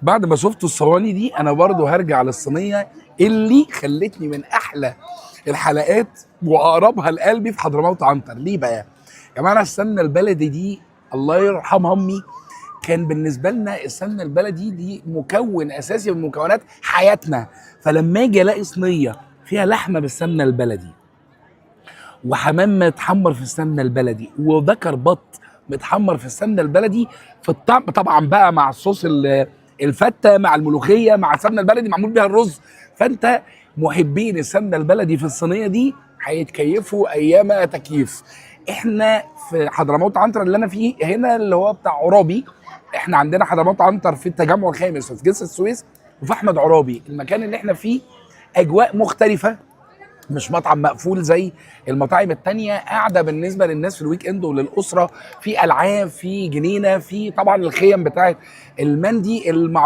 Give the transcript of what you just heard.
بعد ما شفت الصواني دي انا برضو هرجع للصينيه اللي خلتني من احلى الحلقات واقربها لقلبي في حضرموت عنتر. ليه بقى يا جماعه؟ السمنه البلدي دي الله يرحمها امي، كان بالنسبه لنا السمنه البلدي دي مكون اساسي من مكونات حياتنا. فلما اجي الاقي صينيه فيها لحمه بالسمنه البلدي، وحمام متحمر في السمنه البلدي، وذكر بط متحمر في السمنه البلدي، في الطعم طبعا بقى مع الصوص الفته مع الملوخيه مع السمنه البلدي معمول بيها الرز، فانت محبين السمنه البلدي في الصينيه دي هيتكيفوا ايام تكييف. احنا في حضرموت عنتر اللي انا فيه هنا اللي هو بتاع عرابي، احنا عندنا حضرموت عنتر في التجمع الخامس وفي جسر السويس وفي احمد عرابي. المكان اللي احنا فيه اجواء مختلفه، مش مطعم مقفول زي المطاعم التانية، قاعدة بالنسبة للناس في الويك اند وللأسرة، في ألعاب، في جنينة، في طبعا الخيم بتاعت المندي